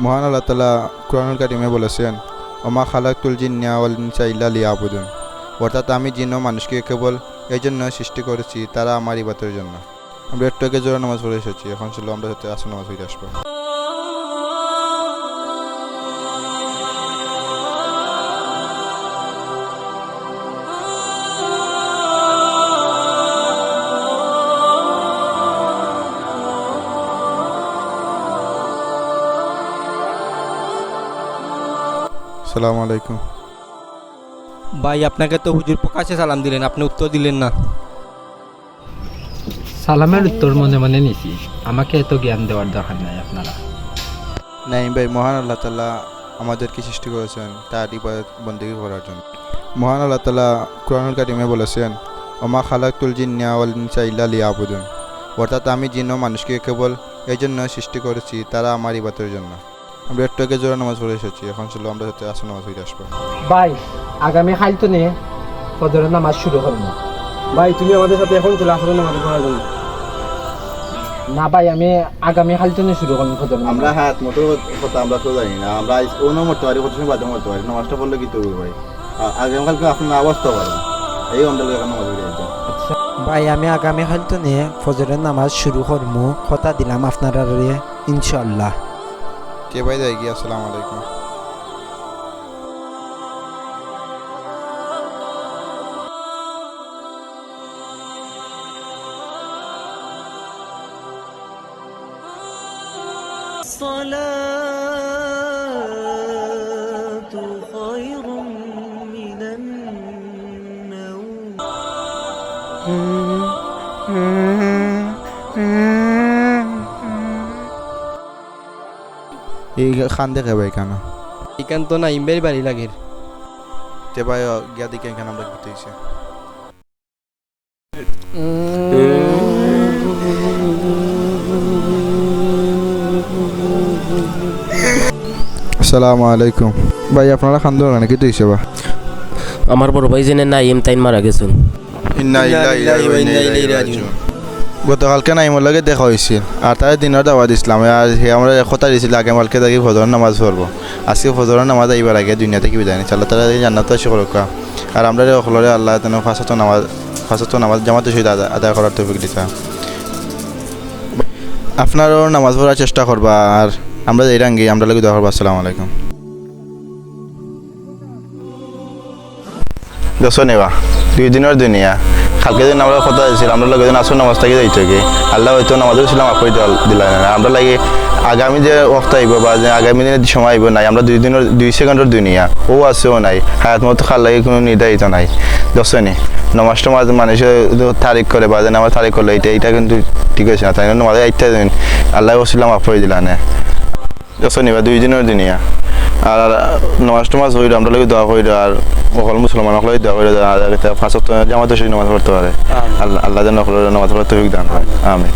মহান আল্লাহ তাআলা কুরআনুল কারীমে বলেছেন, ওমা খালাকতুল জিন্না ওয়াল ইনসা ইল্লা লিয়াবুদুন, অর্থাৎ আমি জিন ও মানুষকে কেবল এই জন্য সৃষ্টি করেছি, তারা আমার ইবাদতের জন্য। আমরা একটু আগে জোহর নামাজ পড়ে এসেছি, এখন ছিল আমরা সাথে আসর নামাজ পড়ে আসবো। আসসালামু আলাইকুম। ভাই, আপনাকে তো হুজুর প্রকাশ্যে সালাম দিলেন, আপনি উত্তর দিলেন না। সালামের উত্তর মনে মনে নিছি, আমাকে এত জ্ঞান দেওয়ার দরকার নাই আপনারা। নাইম ভাই, মহান আল্লাহ তাআলা আমাদেরকে সৃষ্টি করেছেন তার ইবাদত বন্দেগী করার জন্য। মহান আল্লাহ তাআলা কুরআনুল কারীমে বলেছেন, ওমা খালাকতুল জিন্না ওয়াল ইনসা ইল্লা লিয়াবুদুন, অর্থাৎ আমি জিন ও মানুষকে কেবল এই জন্য সৃষ্টি করেছি, তারা আমার ইবাদতের জন্য। আমরা একটু আগে জোহর নামাজ পড়ে এসেছি, এখন ছিল আমরা সাথে আসর নামাজ পড়ে আসবো। ভাই, আগামী কাল তো নিয়ে ফজরের নামাজ শুরু করবো। ভাই তুমি আমাদের সাথে এখন চলে আসলে নামাজ পড়ার জন্য। না ভাই, আমি আগামী কাল তো নিয়ে শুরু করবো ফজর নামাজ। আমরা হাত মতো কথা আমরা তো জানি না, আমরা অন্য মরতে পারি, কত সময় বাদে মরতে পারি, নামাজটা পড়লে কি তৈরি ভাই আগামীকালকে আপনি না বসতে পারেন, এই অন্ডালে এখন নামাজ পড়ে একদম। ভাই, আমি আগামী কাল তো নিয়ে ফজরের নামাজ শুরু করবো, কথা দিলাম আপনারা ইনশাআল্লাহ। কে ভাই যাই গিয়ে আসসালামু আলাইকুম। الصلاة خير من النوم এই খান দেখে ভাই কেন? এখান তো না ইমবের বাড়ি লাগের। তে ভাই গিয়া দেখে এখানে আমরা ঘুরতে এসেছি। আসসালামু আলাইকুম। ভাই আপনারা খান দোকানে নাকি তো হিসেবা? আমার বড় ভাই জেনে নাইম তাইন মারা গেছেন। গতকালকে নাইমর লাগে দেখা হয়েছিল, আর তার দিনের দাওয়াত দিছিলাম, আর সে আমরা কথা দিয়েছিল আগামীকালকে থাকি ফজরের নামাজ পড়বো। আজকে ফজরের নামাজ আইবার আগে দুনিয়া থেকে বিদায় নিচ্ছে। আল্লাহ তাআলা জান্নাত আসি করুকা, আর আমরা সকলের আল্লাহ তেন ফাঁসত নামাজ জামাতের সহিত আদায় করার তৌফিক দিতা। আপনারও নামাজ পড়ার চেষ্টা করবা, আর আমরা এই রাঙ্গি আমরা লাগে দোয়া করবো। আসসালামু আলাইকুম। দশ নেবা 2 দিনের দুনিয়া, কালকে দিন আমরা কথা দিয়েছিলাম আমরা লাগে আসর নামাজ থাকি যাইতে কি আল্লাহ হয়তো নামাজও ছিলাম আপনি দিলেন না। আমরা লাগে আগামী যে ওয়াক্ত আইব বা যে আগামী দিনের সময় আইব নাই, আমরা 2 সেকেন্ডের দুনিয়া ও আছেও নাই, হায়াত মতো খাল লাগে কোনো নির্ধারিত নাই। দশনি নমাজটা মাঝে মানুষের তারিখ করে বা যেন আমার তারিখ করলো এটা কিন্তু ঠিক হয়েছে না, তাই জন্য আমাদের এইটা দিন আল্লাহ ওসিলাম আপনি দিলেন না। দশনি বা 2 দিনের দুনিয়া, আর নামাজ টামাজ হইল আমরা লাগে দোয়া করি, আর সকল মুসলমান সকলে দোয়া করে ফাঁসত জামাতে সেই নামাজ পড়তে পারে। আল্লাহ যেন সকলের নামাজ পড়তে দান হয়। আমিন।